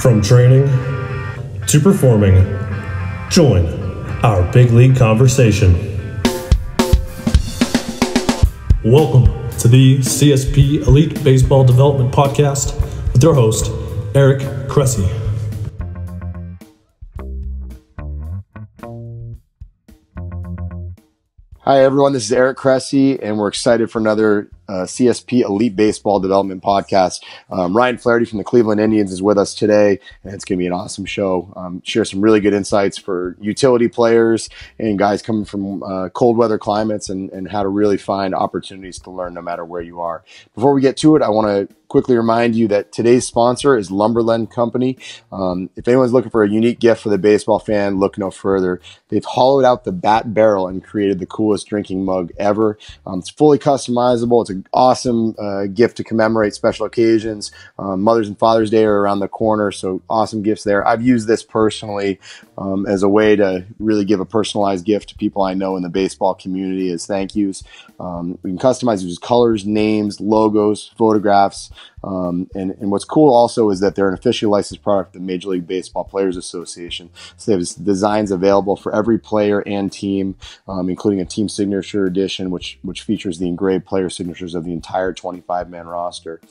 From training to performing, join our big league conversation. Welcome to the CSP Elite Baseball Development Podcast with your host, Eric Cressey. Hi, everyone. This is Eric Cressey, and we're excited for another CSP Elite Baseball Development Podcast. Ryan Flaherty from the Cleveland Indians is with us today, and it's going to be an awesome show. Share some really good insights for utility players and guys coming from cold weather climates and how to really find opportunities to learn no matter where you are. Before we get to it, I want to quickly remind you that today's sponsor is Lumberland Company. If anyone's looking for a unique gift for the baseball fan, look no further. They've hollowed out the bat barrel and created the coolest drinking mug ever. It's fully customizable. It's an awesome gift to commemorate special occasions. Mother's and Father's Day are around the corner, so awesome gifts there. I've used this personally as a way to really give a personalized gift to people I know in the baseball community as thank yous. We can customize these colors, names, logos, photographs. And what's cool also is that they're an officially licensed product of the Major League Baseball Players Association. So they have designs available for every player and team, including a team signature edition, which features the engraved player signatures of the entire 25-man roster.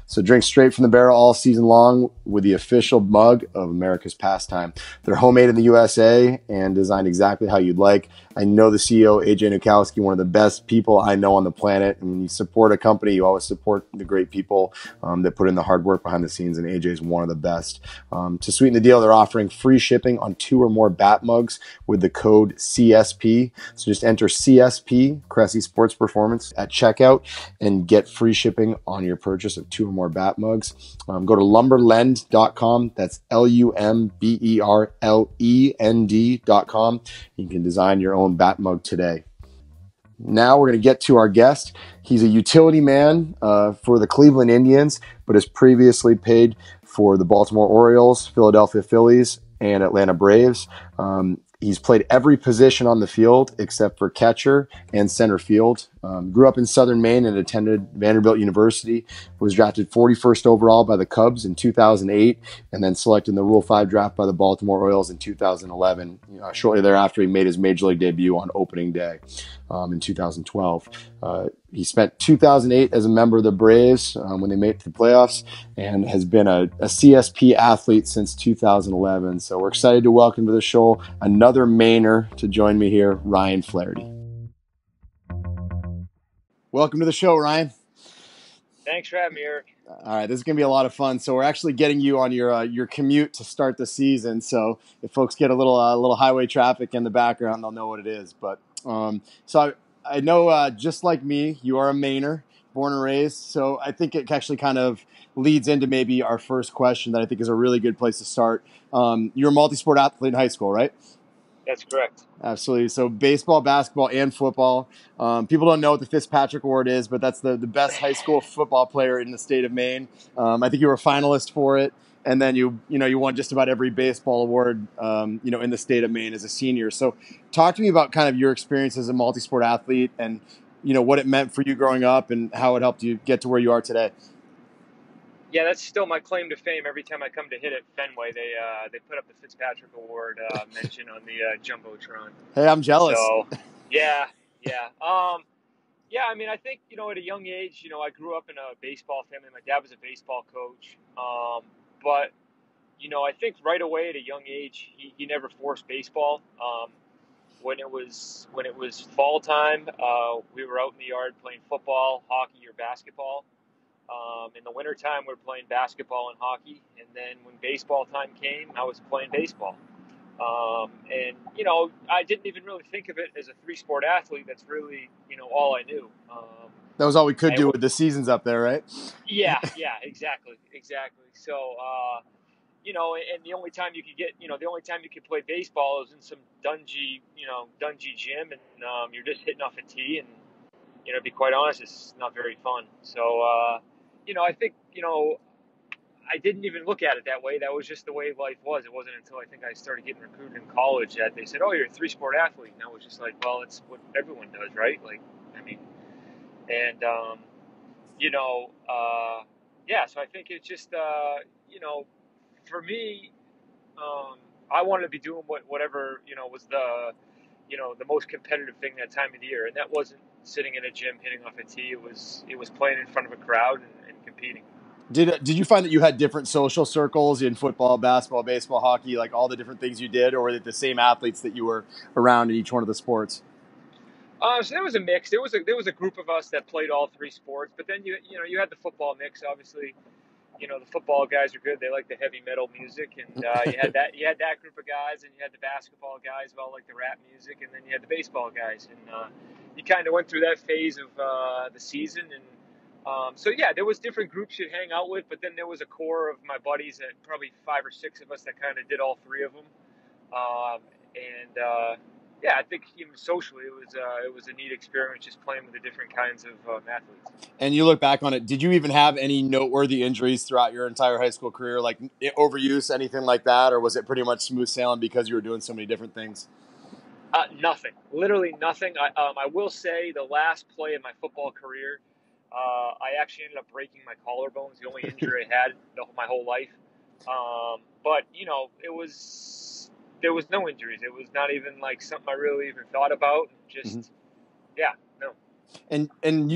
So drink straight from the barrel all season long with the official mug of America's pastime. They're homemade in the USA and designed exactly how you'd like. I know the CEO, AJ Nukowski, one of the best people I know on the planet. And when you support a company, you always support the great people that put in the hard work behind the scenes, and AJ is one of the best. To sweeten the deal, they're offering free shipping on 2 or more bat mugs with the code CSP. So just enter CSP, Cressey Sports Performance, at checkout and get free shipping on your purchase of 2 or more bat mugs. Go to lumberlend.com. That's LUMBERLEND.com. You can design your own bat mug today. Now we're going to get to our guest. He's a utility man for the Cleveland Indians, but has previously played for the Baltimore Orioles, Philadelphia Phillies, and Atlanta Braves. He's played every position on the field except for catcher and center field. Grew up in Southern Maine and attended Vanderbilt University. Was drafted 41st overall by the Cubs in 2008, and then selected in the Rule 5 draft by the Baltimore Orioles in 2011. Shortly thereafter, he made his major league debut on opening day in 2012. He spent 2008 as a member of the Braves when they made it to the playoffs, and has been a CSP athlete since 2011. So we're excited to welcome to the show another Mainer to join me here, Ryan Flaherty. Welcome to the show, Ryan. Thanks for having me, Eric. All right, this is going to be a lot of fun. So we're actually getting you on your commute to start the season. So if folks get a little highway traffic in the background, they'll know what it is. But so I know just like me, you are a Mainer, born and raised. So I think it actually kind of leads into maybe our first question that I think is a really good place to start. You're a multi-sport athlete in high school, right? That's correct. Absolutely. So baseball, basketball, and football. People don't know what the Fitzpatrick Award is, but that's the best high school football player in the state of Maine. I think you were a finalist for it, and then you won just about every baseball award in the state of Maine as a senior. So talk to me about kind of your experience as a multi-sport athlete and what it meant for you growing up and how it helped you get to where you are today. Yeah, that's still my claim to fame. Every time I come to hit at Fenway, they put up the Fitzpatrick Award mention on the Jumbotron. Hey, I'm jealous. So, yeah. I mean, I think, at a young age, I grew up in a baseball family. My dad was a baseball coach. But, I think right away at a young age, he never forced baseball. When it was fall time, we were out in the yard playing football, hockey, or basketball. In the wintertime, we were playing basketball and hockey. And then when baseball time came, I was playing baseball. And I didn't even really think of it as a 3-sport athlete. That's really, all I knew. That was all we could do with the seasons up there, right? Yeah, exactly. So, and the only time you could play baseball is in some dungy gym, and you're just hitting off a tee, and to be quite honest, it's not very fun. So, I think I didn't even look at it that way. That was just the way life was. It wasn't until I think I started getting recruited in college that they said, "Oh, you're a 3-sport athlete." And I was just like, "Well, it's what everyone does, right?" Like, I mean, and so I think it's just for me, I wanted to be doing whatever was the most competitive thing that time of the year, and that wasn't sitting in a gym hitting off a tee. It was playing in front of a crowd and competing. Did you find that you had different social circles in football, basketball, baseball, hockey, like all the different things you did, or were it the same athletes that you were around in each one of the sports? So there was a mix. There was a group of us that played all three sports, but then you had the football mix. Obviously, the football guys are good. They like the heavy metal music, and you had that group of guys, and you had the basketball guys who all like the rap music, and then you had the baseball guys, and you kind of went through that phase of the season, and so yeah, there was different groups you'd hang out with, but then there was a core of my buddies, that probably 5 or 6 of us that kind of did all three of them, and yeah, I think even socially it was a neat experience just playing with the different kinds of athletes. And you look back on it, did you even have any noteworthy injuries throughout your entire high school career, like overuse, anything like that, or was it pretty much smooth sailing because you were doing so many different things? Nothing, literally nothing. I will say the last play of my football career, I actually ended up breaking my collarbones, the only injury I had my whole life. But there was no injuries. It was not even like something I really even thought about. Just, yeah, no.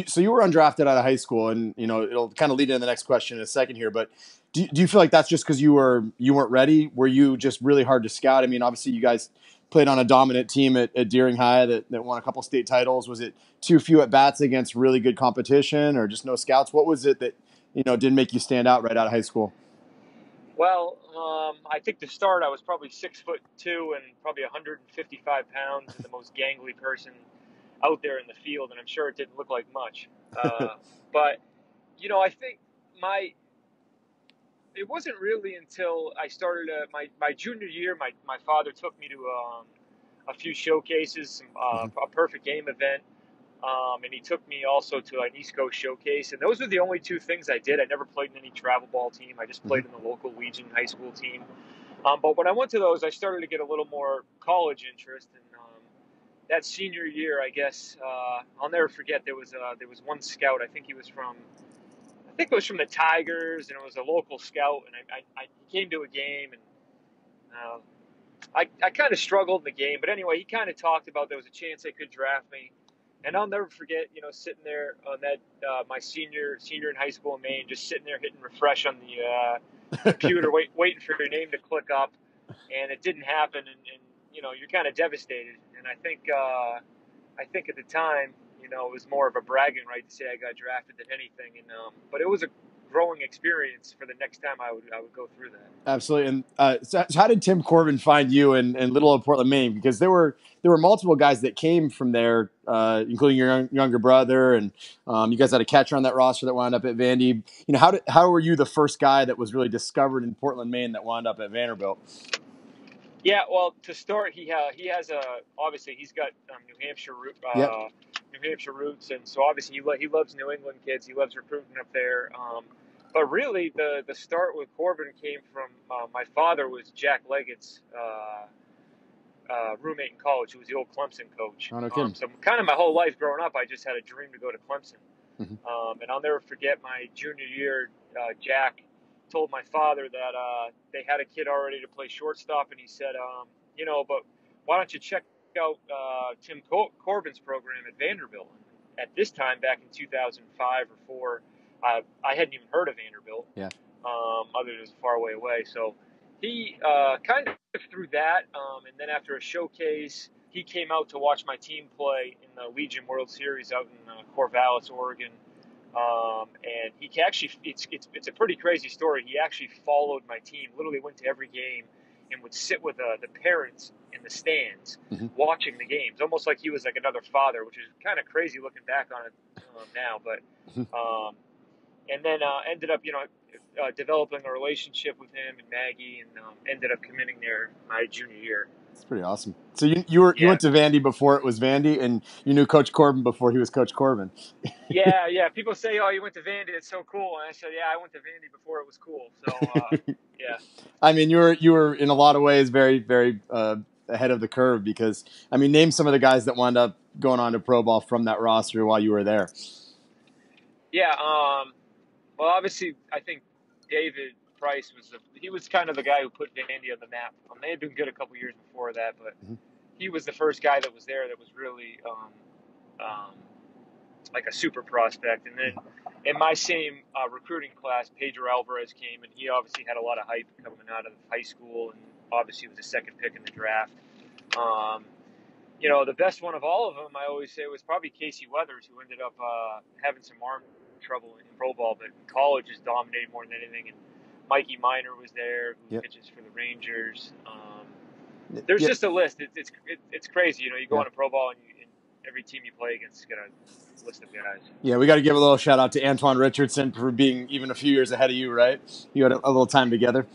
So you were undrafted out of high school, and it'll kind of lead into the next question in a second here. But do you feel like that's just because you weren't ready? Were you just really hard to scout? I mean, obviously you guys played on a dominant team at Deering High that won a couple state titles. Was it too few at bats against really good competition, or just no scouts? What was it that didn't make you stand out right out of high school? Well, I think to start, I was probably 6'2" and probably 155 pounds, and the most gangly person out there in the field, and I'm sure it didn't look like much. But I think it wasn't really until I started my junior year. My father took me to a few showcases, a perfect game event. And he took me also to an East Coast showcase. And those were the only 2 things I did. I never played in any travel ball team. I just played in the local Legion high school team. But when I went to those, I started to get a little more college interest. And that senior year, I guess, I'll never forget, there was one scout. I think it was from the Tigers, and it was a local scout. And I came to a game, and I kind of struggled in the game. But anyway, he kind of talked about there was a chance they could draft me. And I'll never forget, sitting there on that my senior in high school in Maine, just sitting there hitting refresh on the computer, waiting for your name to click up, and it didn't happen, and you're kind of devastated. And I think at the time, it was more of a bragging right to say I got drafted than anything, and but it was a growing experience for the next time I would go through that. Absolutely. And so how did Tim Corbin find you in Little Old Portland, Maine? Because there were multiple guys that came from there, including your younger brother, and you guys had a catcher on that roster that wound up at Vandy. How were you the first guy that was really discovered in Portland, Maine, that wound up at Vanderbilt? Yeah, well, to start, he has obviously he's got New Hampshire roots, and so obviously he loves New England kids. He loves recruiting up there. But really, the start with Corbin came from my father was Jack Leggett's roommate in college, who was the old Clemson coach. Oh, no kidding. So kind of my whole life growing up, I just had a dream to go to Clemson. And I'll never forget my junior year. Jack told my father that they had a kid already to play shortstop, and he said, but why don't you check out Tim Corbin's program at Vanderbilt? At this time, back in 2005 or 4, I hadn't even heard of Vanderbilt, other than it was far away. So he kind of through that, and then after a showcase, he came out to watch my team play in the Legion World Series out in Corvallis, Oregon. And he actually, it's a pretty crazy story. He actually followed my team, literally went to every game, and would sit with the parents in the stands watching the games, almost like he was like another father, which is kind of crazy looking back on it now. But and then ended up, developing a relationship with him and Maggie, and ended up committing there my junior year. That's pretty awesome. So you went to Vandy before it was Vandy, and you knew Coach Corbin before he was Coach Corbin. Yeah. People say, "Oh, you went to Vandy. It's so cool." And I said, "Yeah, I went to Vandy before it was cool." So yeah. I mean, you were in a lot of ways very, very ahead of the curve, because I mean, name some of the guys that wound up going on to pro ball from that roster while you were there. Yeah. Well, obviously, I think David Price he was kind of the guy who put Vandy on the map. They had been good a couple years before that, but he was the first guy that was there that was really like a super prospect. And then in my same recruiting class, Pedro Alvarez came, and he obviously had a lot of hype coming out of high school, and obviously was the second pick in the draft. The best one of all of them, I always say, was probably Casey Weathers, who ended up having some arm trouble in pro ball, but in college just dominated more than anything. And Mikey Minor was there, who pitches for the Rangers. There's just a list. It's crazy. You go on a pro ball, and every team you play against is got a list of guys. Yeah, we got to give a little shout out to Antoine Richardson for being even a few years ahead of you, right? You had a little time together.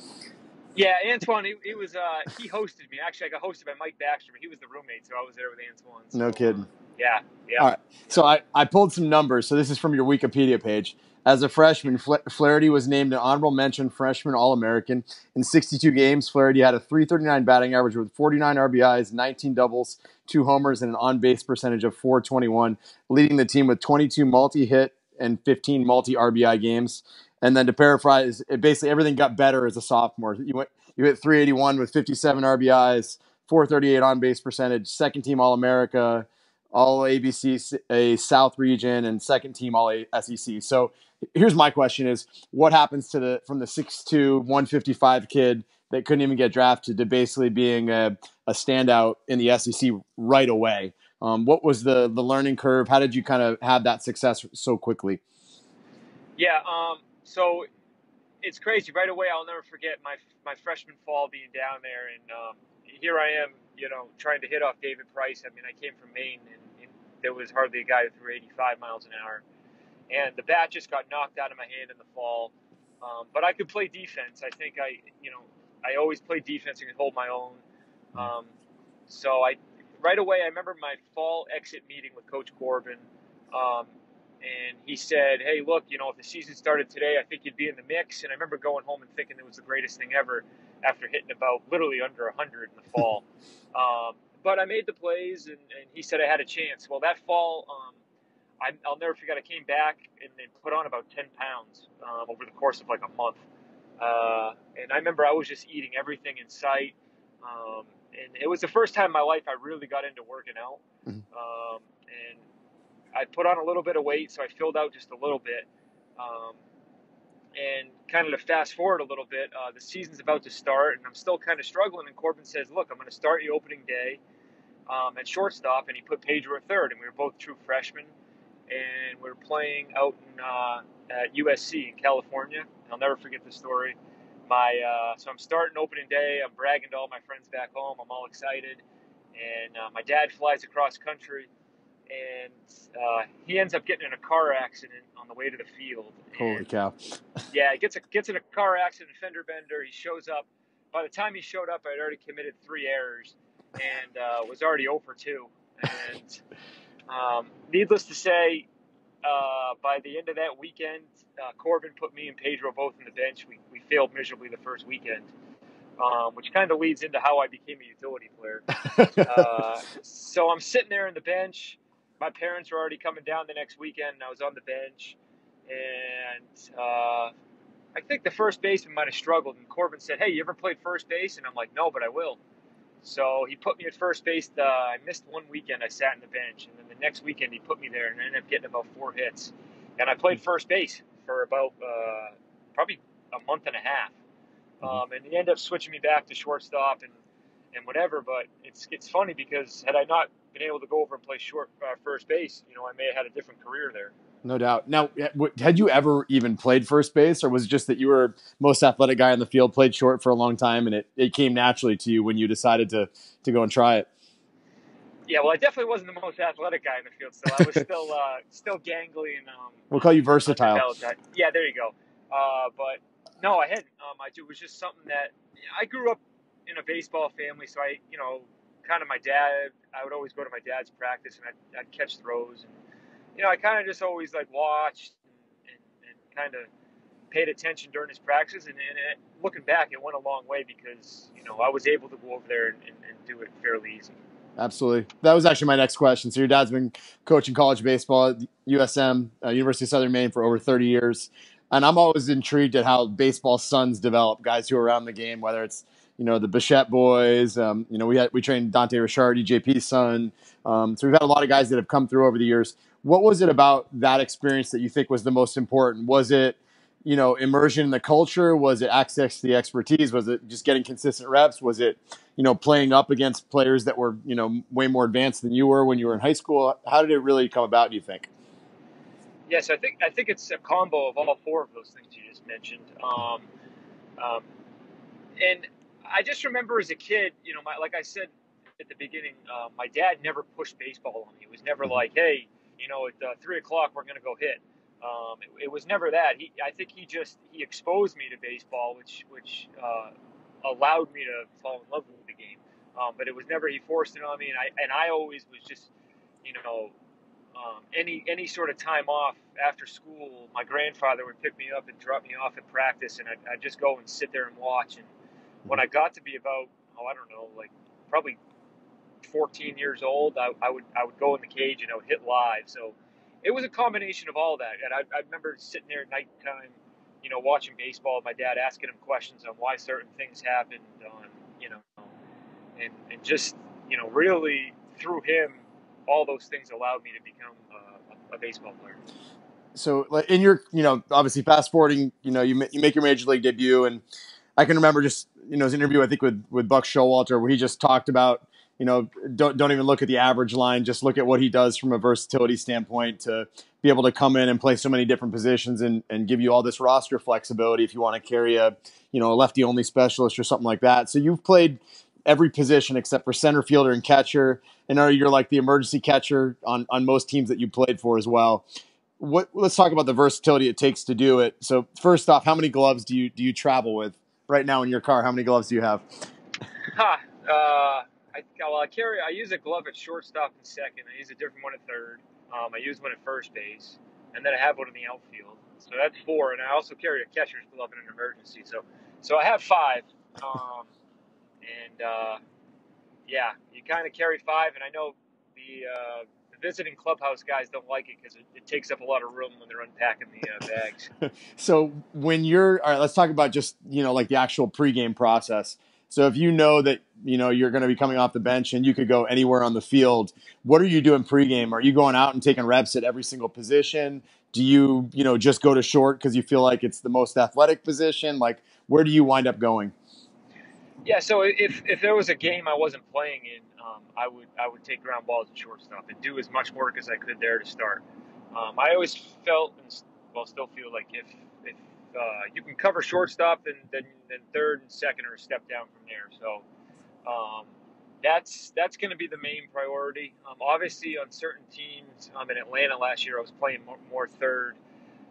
Yeah, Antoine, he was he hosted me. Actually, I got hosted by Mike Baxter, but he was the roommate, so I was there with Antoine. So, no kidding. Yeah. All right. So I pulled some numbers. So this is from your Wikipedia page. As a freshman, Flaherty was named an honorable mention freshman All-American. In 62 games, Flaherty had a .339 batting average with 49 RBIs, 19 doubles, 2 homers, and an on-base percentage of .421, leading the team with 22 multi-hit and 15 multi-RBI games. And then to paraphrase, basically everything got better as a sophomore. You hit .381 with 57 RBIs, .438 on-base percentage, second team All-America, All ABC a South region, and second team All SEC. So here's my question: is what happens to from the 6'2", 155 kid that couldn't even get drafted to basically being a standout in the SEC right away? What was the learning curve? How did you kind of have that success so quickly? Yeah, so it's crazy. Right away, I'll never forget my freshman fall being down there, and here I am, trying to hit off David Price. I mean, I came from Maine, and there was hardly a guy who threw 85 miles an hour. And the bat just got knocked out of my hand in the fall. But I could play defense. I think I always played defense and could hold my own. So right away, I remember my fall exit meeting with Coach Corbin. And he said, hey, look, if the season started today, I think you'd be in the mix. And I remember going home and thinking it was the greatest thing ever after hitting about literally under 100 in the fall. But I made the plays, and he said I had a chance. Well, that fall, I'll never forget, I came back and then put on about 10 pounds over the course of like a month. And I remember I was just eating everything in sight. And it was the first time in my life I really got into working out. And I put on a little bit of weight, so I filled out just a little bit. And kind of to fast forward a little bit, the season's about to start, and I'm still kind of struggling. And Corbin says, look, I'm going to start you opening day at shortstop. And he put Pedro at third, and we were both true freshmen. And we were playing out at USC in California. I'll never forget the story. So I'm starting opening day. I'm bragging to all my friends back home. I'm all excited. And my dad flies across country. And he ends up getting in a car accident on the way to the field. Holy cow. Yeah, he gets in a car accident, fender bender. He shows up. By the time he showed up, I'd already committed 3 errors and was already 0 for 2. And needless to say, by the end of that weekend, Corbin put me and Pedro both on the bench. We failed miserably the first weekend, which kind of leads into how I became a utility player. So I'm sitting there on the bench. My parents were already coming down the next weekend, and I was on the bench. And I think the first baseman might have struggled. And Corbin said, hey, you ever played first base? And I'm like, no, but I will. So he put me at first base. I missed one weekend. I sat on the bench. And then the next weekend, he put me there, and I ended up getting about 4 hits. And I played first base for about probably a month and a half. And he ended up switching me back to shortstop and whatever. But it's funny because had I not been able to go over and play first base, I may have had a different career there. No doubt. Now, had you ever even played first base, or was it just that you were most athletic guy on the field, played short for a long time, and it came naturally to you when you decided to go and try it? Yeah, well, I definitely wasn't the most athletic guy in the field still. I was still gangly and we'll call you versatile. Yeah, there you go. But no, I hadn't. It was just something that I grew up in a baseball family, so I, kind of my dad. I would always go to my dad's practice, and I'd catch throws, and I kind of just always watched and kind of paid attention during his practices. And looking back, it went a long way because I was able to go over there and do it fairly easy. Absolutely. That was actually my next question. So your dad's been coaching college baseball at USM, University of Southern Maine, for over 30 years. And I'm always intrigued at how baseball sons develop, guys who are around the game, whether it's, the Bichette boys. We trained Dante Ricciardi, JP's son. So we've had a lot of guys that have come through over the years. What was it about that experience that you think was the most important? Was it, immersion in the culture? Was it access to the expertise? Was it just getting consistent reps? Was it, playing up against players that were, way more advanced than you were when you were in high school? How did it really come about, do you think? Yes, I think it's a combo of all four of those things you just mentioned. And I just remember as a kid, like I said at the beginning, my dad never pushed baseball on me. It was never like, hey, at 3:00 we're going to go hit. It was never that. I think he exposed me to baseball, which allowed me to fall in love with the game. But it was never he forced it on me, and I always was just, any sort of time off after school, my grandfather would pick me up and drop me off at practice, and I'd just go and sit there and watch. And when I got to be about, I don't know, like probably 14 years old, I would go in the cage and I would hit live. So it was a combination of all that. And I remember sitting there at nighttime, watching baseball, my dad asking him questions on why certain things happened, and just, really through him, all those things allowed me to become a baseball player. So in your, obviously fast forwarding, you make your major league debut, and I can remember just, his interview, I think with Buck Showalter, where he just talked about, don't even look at the average line, just look at what he does from a versatility standpoint to be able to come in and play so many different positions and give you all this roster flexibility if you want to carry a lefty only specialist or something like that. So you've played every position except for center fielder and catcher, and you're like the emergency catcher on most teams that you played for as well. Let's talk about the versatility it takes to do it. So first off, how many gloves do you travel with right now in your car? How many gloves do you have? I use a glove at shortstop and second. I use a different one at third. I use one at first base, and then I have one in the outfield. So that's 4, and I also carry a catcher's glove in an emergency. So I have 5. You kind of carry 5, and I know the visiting clubhouse guys don't like it because it takes up a lot of room when they're unpacking the bags. So when all right, let's talk about just, like the actual pregame process. So if you know that, you're going to be coming off the bench and you could go anywhere on the field, what are you doing pregame? Are you going out and taking reps at every single position? Do you, just go to short because you feel like it's the most athletic position? Like, where do you wind up going? Yeah, so if there was a game I wasn't playing in, I would take ground balls at shortstop and do as much work as I could there to start. I always felt, and still feel like if you can cover shortstop, then third and second are a step down from there. So that's going to be the main priority. Obviously, on certain teams, in Atlanta last year, I was playing more third,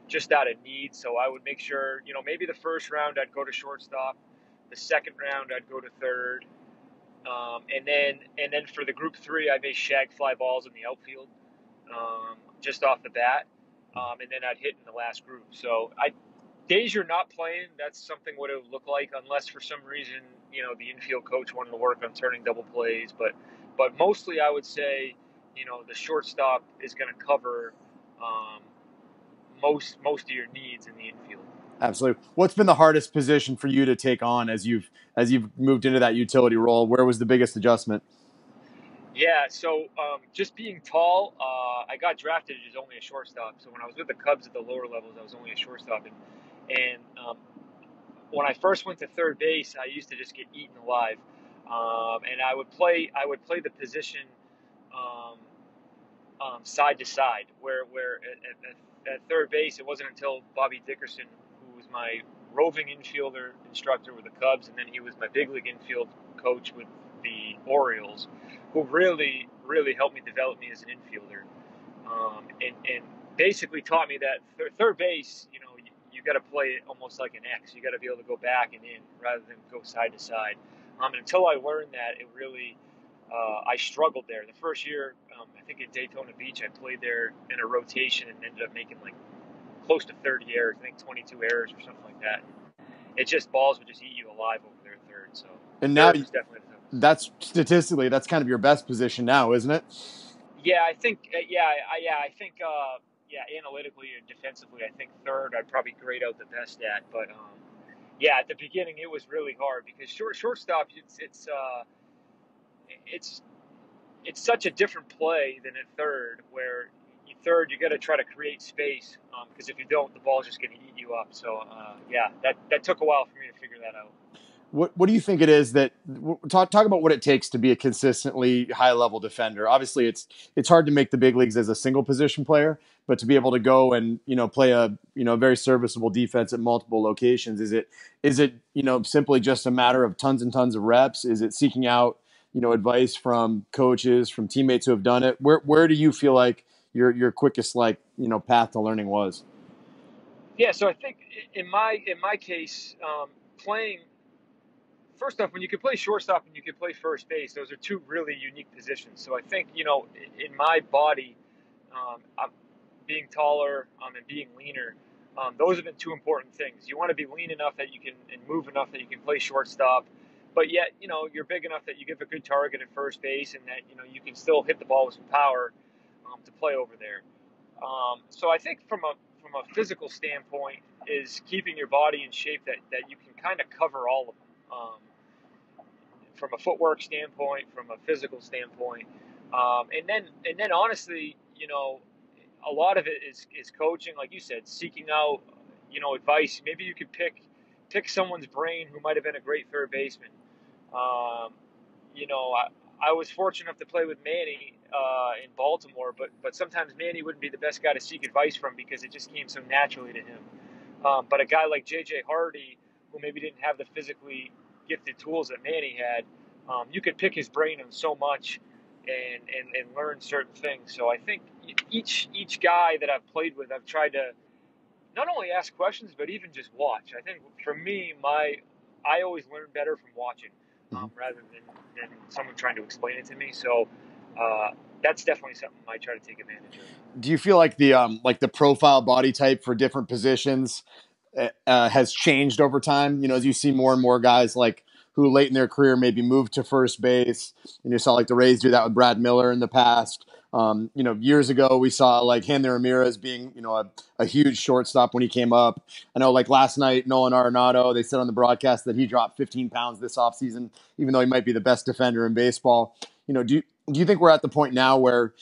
just out of need. So I would make sure, maybe the first round I'd go to shortstop. The second round, I'd go to third, and then for the group 3, I may shag fly balls in the outfield, just off the bat, and then I'd hit in the last group. So days you're not playing, that's something what it would look like, unless for some reason the infield coach wanted to work on turning double plays. But mostly I would say the shortstop is going to cover most of your needs in the infield. Absolutely. What's been the hardest position for you to take on as you've moved into that utility role? Where was the biggest adjustment? Yeah, so just being tall, I got drafted as only a shortstop. So when I was with the Cubs at the lower levels, I was only a shortstop. And when I first went to third base, I used to just get eaten alive. And I would play the position side to side, where at third base, it wasn't until Bobby Dickerson, who was my roving infielder instructor with the Cubs, and then he was my big league infield coach with the Orioles, who really, really helped me develop me as an infielder, and basically taught me that third base, you got to play it almost like an X. You got to be able to go back and in rather than go side to side. And until I learned that, it really, I struggled there. The first year, I think in Daytona Beach, I played there in a rotation and ended up making like close to 30 errors. I think 22 errors or something like that. It just, balls would just eat you alive over there at third. So, and now definitely that's statistically, that's kind of your best position now, isn't it? Yeah, I think. I think. analytically and defensively, I think third I'd probably grade out the best at. But yeah, at the beginning it was really hard because shortstop it's such a different play than at third, where third you got to try to create space because if you don't, the ball's just going to eat you up. So that took a while for me to figure that out. What do you think it is that talk about what it takes to be a consistently high level defender? Obviously, it's hard to make the big leagues as a single position player, but to be able to go and play a very serviceable defense at multiple locations, is it simply just a matter of tons and tons of reps? Is it seeking out advice from coaches, from teammates who have done it? Where do you feel like your quickest path to learning was? Yeah, so I think in my case, playing. First off, when you can play shortstop and you can play first base, those are two really unique positions. So I think, in my body, I'm being taller and being leaner, those have been two important things. You want to be lean enough that you can and move enough that you can play shortstop, but yet, you're big enough that you give a good target at first base and that, you can still hit the ball with some power to play over there. So I think from a physical standpoint is keeping your body in shape that you can kind of cover all of them. From a footwork standpoint, from a physical standpoint, and then honestly, a lot of it is coaching, like you said, seeking out, advice. Maybe you could pick someone's brain who might have been a great third baseman. I was fortunate enough to play with Manny in Baltimore, but sometimes Manny wouldn't be the best guy to seek advice from because it just came so naturally to him. But a guy like J.J. Hardy, who maybe didn't have the physically gifted tools that Manny had, you could pick his brain on so much and learn certain things. So I think each guy that I've played with, I've tried to not only ask questions, but even just watch. I think for me, I always learn better from watching rather than someone trying to explain it to me. So that's definitely something I try to take advantage of. Do you feel like the profile body type for different positions has changed over time? As you see more and more guys who late in their career maybe moved to first base, and you saw the Rays do that with Brad Miller in the past. Years ago we saw Hanley Ramirez being a huge shortstop when he came up. I know last night Nolan Arenado, they said on the broadcast that he dropped 15 pounds this offseason, even though he might be the best defender in baseball. Do you think we're at the point now where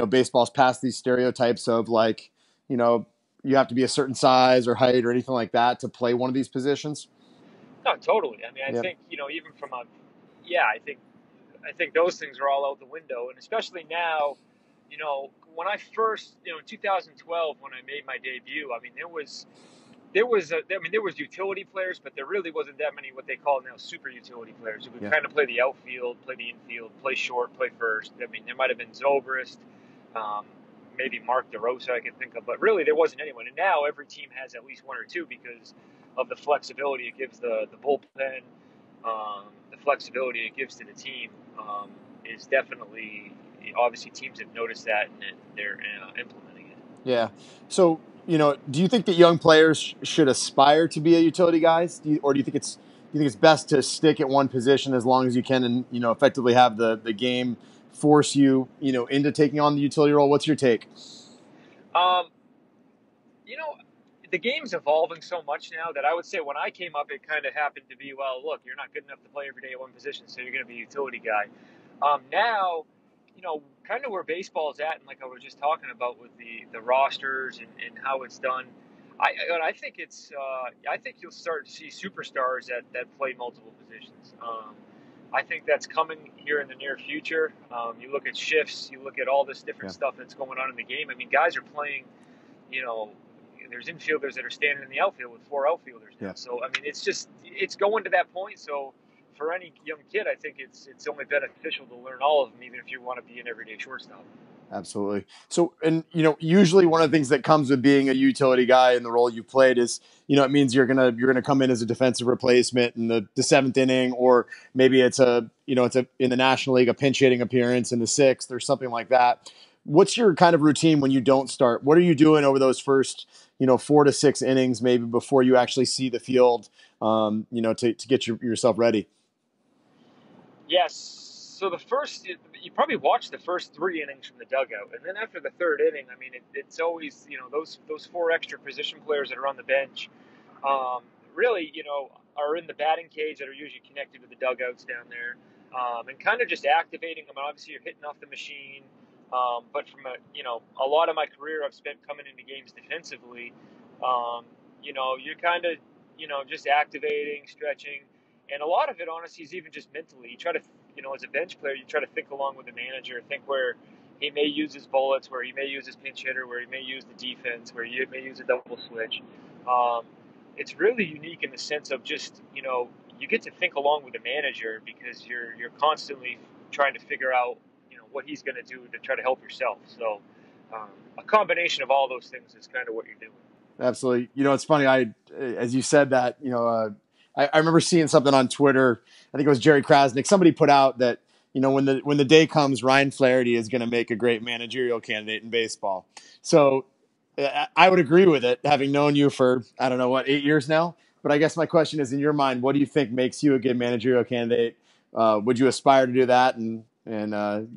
baseball's past these stereotypes of you have to be a certain size or height or anything like that to play one of these positions? No, totally. I mean, I think, even from I think those things are all out the window. And especially now, when I first, in 2012, when I made my debut, I mean, there was utility players, but there really wasn't that many what they call now super utility players who could kind of play the outfield, play the infield, play short, play first. I mean, there might have been Zobrist, maybe Mark DeRosa I can think of, but really there wasn't anyone. And now every team has at least one or two because of the flexibility it gives the bullpen, the flexibility it gives to the team is definitely, obviously teams have noticed that and they're implementing it. Yeah. So, do you think that young players should aspire to be a utility guys, or do you think it's best to stick at one position as long as you can and effectively have the game force you into taking on the utility role? What's your take? The game's evolving so much now that I would say when I came up, it kind of happened to be, well, look, you're not good enough to play every day at one position, so you're going to be a utility guy. Now, kind of where baseball is at, and like I was just talking about with the rosters and how it's done, I think I think you'll start to see superstars that play multiple positions. I think that's coming here in the near future. You look at shifts, you look at all this different stuff that's going on in the game. I mean, guys are playing, there's infielders that are standing in the outfield with four outfielders now. Yeah. So, I mean, it's going to that point. So for any young kid, I think it's only beneficial to learn all of them, even if you want to be an everyday shortstop. Absolutely. So, and usually one of the things that comes with being a utility guy in the role you played is, it means you're gonna come in as a defensive replacement in the seventh inning, or maybe it's in the National League a pinch hitting appearance in the sixth or something like that. What's your kind of routine when you don't start? What are you doing over those first 4 to 6 innings, maybe before you actually see the field, to get yourself ready? Yes. So you probably watch the first 3 innings from the dugout, and then after the third inning, I mean, it's always, those four extra position players that are on the bench, really, are in the batting cage that are usually connected to the dugouts down there, and kind of just activating them. Obviously, you're hitting off the machine, but from a lot of my career I've spent coming into games defensively. You're kind of, just activating, stretching, and a lot of it, honestly, is even just mentally. You try to, as a bench player, you try to think along with the manager, think where he may use his bullets, where he may use his pinch hitter, where he may use the defense, where he may use a double switch. It's really unique in the sense of just, you get to think along with the manager because you're constantly trying to figure out, what he's going to do to try to help yourself. So a combination of all those things is kind of what you're doing. Absolutely. It's funny. As you said that, I remember seeing something on Twitter. I think it was Jerry Krasnick. Somebody put out that, when the day comes, Ryan Flaherty is going to make a great managerial candidate in baseball. So I would agree with it, having known you for, 8 years now. But I guess my question is, in your mind, what do you think makes you a good managerial candidate? Would you aspire to do that? And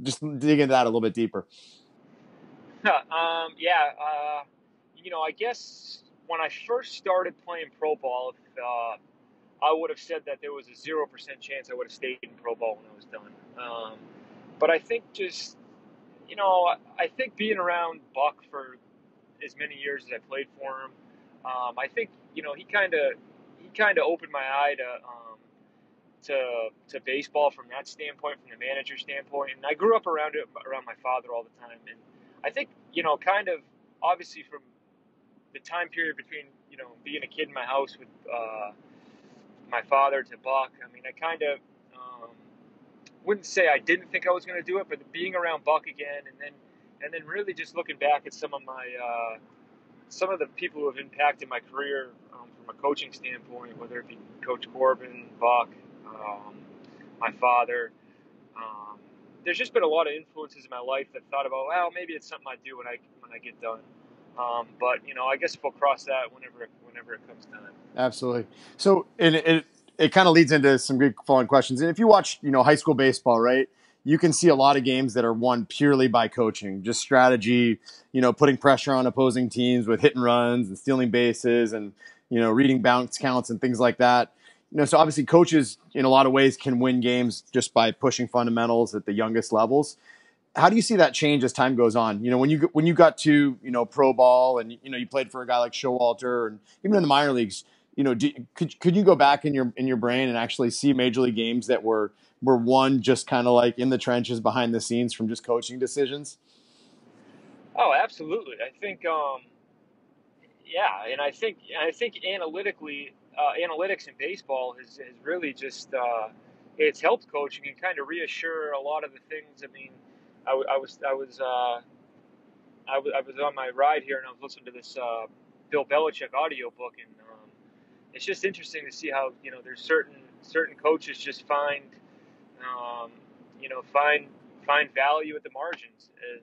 just dig into that a little bit deeper. I guess when I first started playing pro ball, I would have said that there was a 0% chance I would have stayed in pro ball when I was done. But I think just, I think being around Buck for as many years as I played for him, I think, he kind of opened my eye to baseball from that standpoint, from the manager standpoint. And I grew up around my father all the time. And I think, kind of obviously from the time period between, being a kid in my house with my father to Buck, I mean, I kind of wouldn't say I didn't think I was going to do it, but being around Buck again, and then really just looking back at some of the people who have impacted my career from a coaching standpoint, whether it be Coach Corbin, Buck, my father. There's just been a lot of influences in my life that thought about, well, maybe it's something I do when I get done. But I guess we'll cross that whenever it comes time. Absolutely. So, and it kind of leads into some good following questions. And if you watch, high school baseball, right, you can see a lot of games that are won purely by coaching, just strategy, putting pressure on opposing teams with hit and runs and stealing bases and, reading bounce counts and things like that. So obviously coaches in a lot of ways can win games just by pushing fundamentals at the youngest levels. How do you see that change as time goes on? When you got to, pro ball and, you played for a guy like Showalter and even in the minor leagues, could you go back in your brain and actually see major league games that were won just kind of like in the trenches behind the scenes from just coaching decisions? Oh, absolutely. I think, and I think analytically, analytics in baseball has really just it's helped coaching and kind of reassure a lot of the things. I mean, I was on my ride here and I was listening to this Bill Belichick audiobook, and it's just interesting to see how there's certain coaches just find value at the margins, and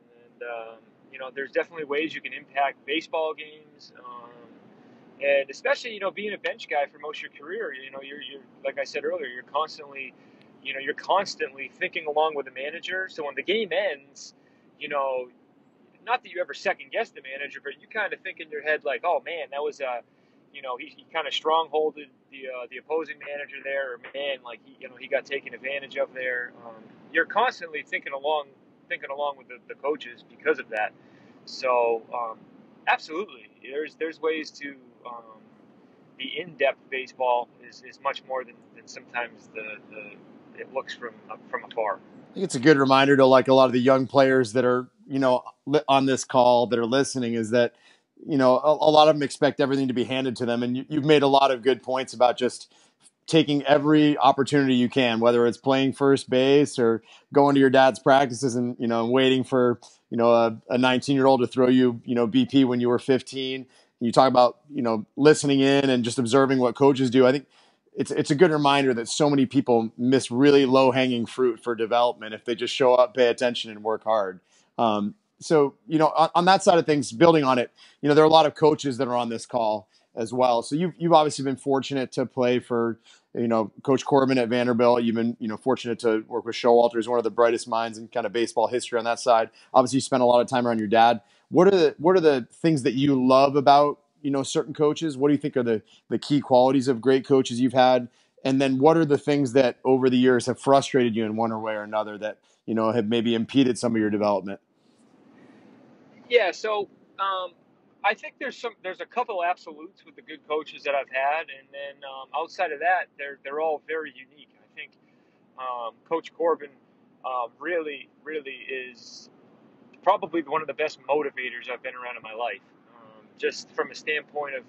there's definitely ways you can impact baseball games. And especially, being a bench guy for most of your career, you're like I said earlier, you're constantly thinking along with the manager. So when the game ends, not that you ever second guess the manager, but you kind of think in your head like, oh man, that was he kind of strongholded the opposing manager there, or man, like he got taken advantage of there. You're constantly thinking along with the coaches because of that. So absolutely, there's ways to be in-depth. Baseball is much more than sometimes it looks from afar. I think it's a good reminder to like a lot of the young players that are on this call that are listening, is that a lot of them expect everything to be handed to them, and you've made a lot of good points about just taking every opportunity you can, whether it's playing first base or going to your dad's practices and waiting for a 19-year-old to throw you BP when you were 15. You talk about listening in and just observing what coaches do. I think it's a good reminder that so many people miss really low-hanging fruit for development if they just show up, pay attention, and work hard. So on that side of things, building on it, there are a lot of coaches that are on this call. as well. So you've obviously been fortunate to play for, Coach Corbin at Vanderbilt. You've been, fortunate to work with Showalter, who's one of the brightest minds in kind of baseball history on that side. Obviously, you spent a lot of time around your dad. What are the things that you love about, certain coaches? What do you think are the key qualities of great coaches you've had? And then what are the things that over the years have frustrated you in one way or another that, have maybe impeded some of your development? Yeah, so I think there's a couple absolutes with the good coaches that I've had, and then outside of that, they're all very unique. I think Coach Corbin really is probably one of the best motivators I've been around in my life. Just from a standpoint of,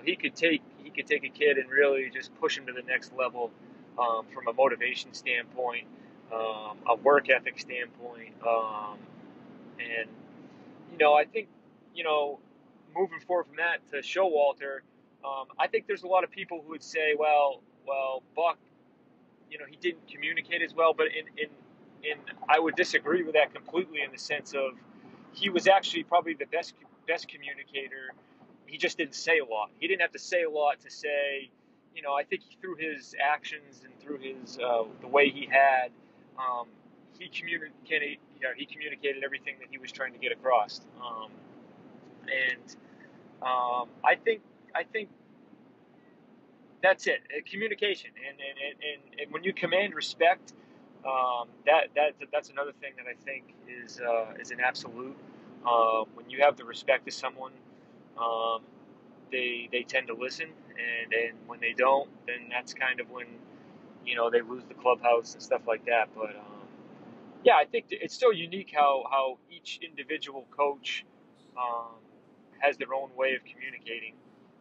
he could take a kid and really just push him to the next level from a motivation standpoint, a work ethic standpoint, and I think moving forward from that to Showalter, I think there's a lot of people who would say, well, Buck, he didn't communicate as well, but in I would disagree with that completely in the sense of he was actually probably the best communicator. He just didn't say a lot. He didn't have to say a lot to say, I think through his actions and through his the way he had, he communicated everything that he was trying to get across. I think that's it. Communication, and when you command respect, that's another thing that I think is an absolute. When you have the respect of someone, they tend to listen, and when they don't, then that's kind of when they lose the clubhouse and stuff like that. But yeah, I think it's still unique how each individual coach has their own way of communicating,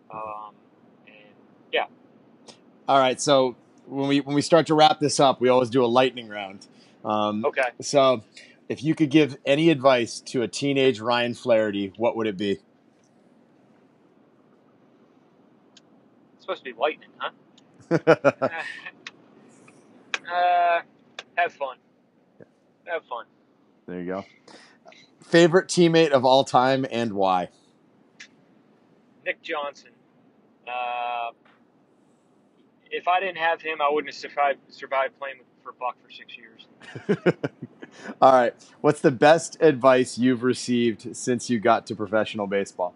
and yeah. All right, so when we start to wrap this up, we always do a lightning round. Okay. So if you could give any advice to a teenage Ryan Flaherty, what would it be? It's supposed to be lightning, huh? Have fun. Have fun. There you go. Favorite teammate of all time and why? Nick Johnson. If I didn't have him, I wouldn't have survived playing for Buck for 6 years. All right. What's the best advice you've received since you got to professional baseball?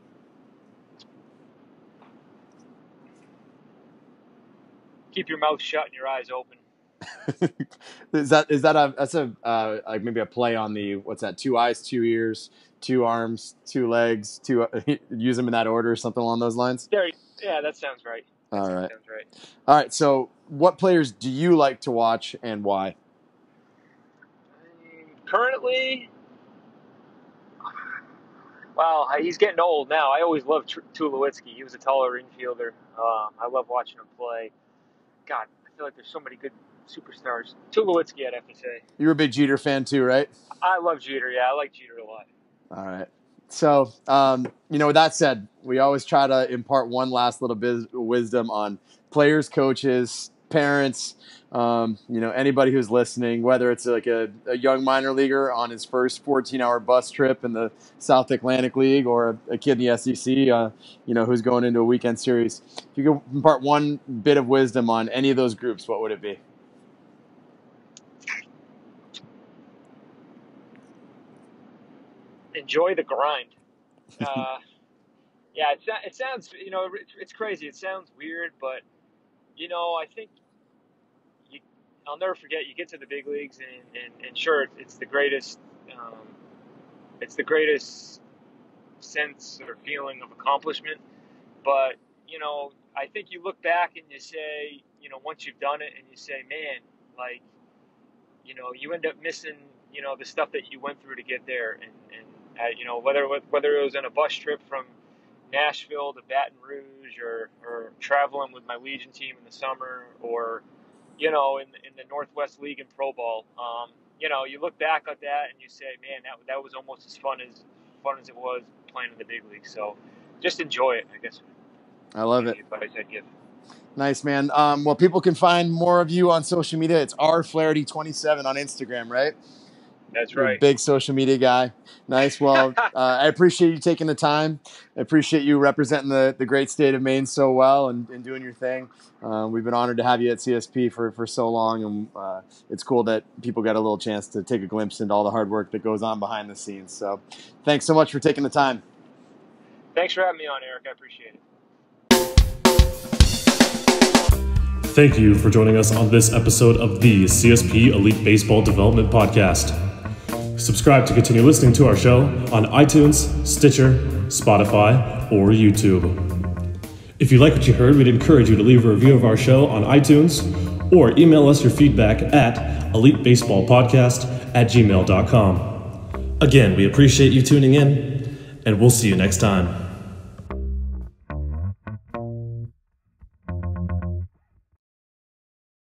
Keep your mouth shut and your eyes open. That's like maybe a play on the, what's that? 2 eyes, 2 ears, 2 arms, 2 legs, use them in that order or something along those lines? Yeah, that sounds right. All right. Sounds right. All right. So what players do you like to watch and why? Currently, well, he's getting old now. I always loved Tulowitzki. He was a taller infielder. I love watching him play. God, I feel like there's so many good superstars. Tulowitzki, I'd have to say. You're a big Jeter fan too, right? I love Jeter. Yeah, I like Jeter a lot. All right. So, with that said, we always try to impart one last little bit of wisdom on players, coaches, parents, anybody who's listening, whether it's like a young minor leaguer on his first 14-hour bus trip in the South Atlantic League or a kid in the SEC, who's going into a weekend series. If you could impart one bit of wisdom on any of those groups, what would it be? Enjoy the grind. Yeah, it sounds, it's crazy. It sounds weird, but, I think I'll never forget, you get to the big leagues and sure, it's the greatest sense or feeling of accomplishment. But, I think you look back and you say, once you've done it and you say, man, like, you end up missing, the stuff that you went through to get there. And whether it was on a bus trip from Nashville to Baton Rouge or traveling with my Legion team in the summer or, in the Northwest League and Pro Ball, you look back at that and you say, man, that was almost as fun as it was playing in the big league. So just enjoy it, I guess. I love it. Advice I'd give. Nice, man. Well, people can find more of you on social media. It's rflaherty27 on Instagram, right? That's You're a right. big social media guy. Nice. Well, I appreciate you taking the time. I appreciate you representing the great state of Maine so well and doing your thing. We've been honored to have you at CSP for so long, and it's cool that people get a little chance to take a glimpse into all the hard work that goes on behind the scenes. So thanks so much for taking the time. Thanks for having me on, Eric. I appreciate it. Thank you for joining us on this episode of the CSP Elite Baseball Development Podcast. Subscribe to continue listening to our show on iTunes, Stitcher, Spotify, or YouTube. If you like what you heard, we'd encourage you to leave a review of our show on iTunes or email us your feedback at elitebaseballpodcast@gmail.com. Again, we appreciate you tuning in, and we'll see you next time.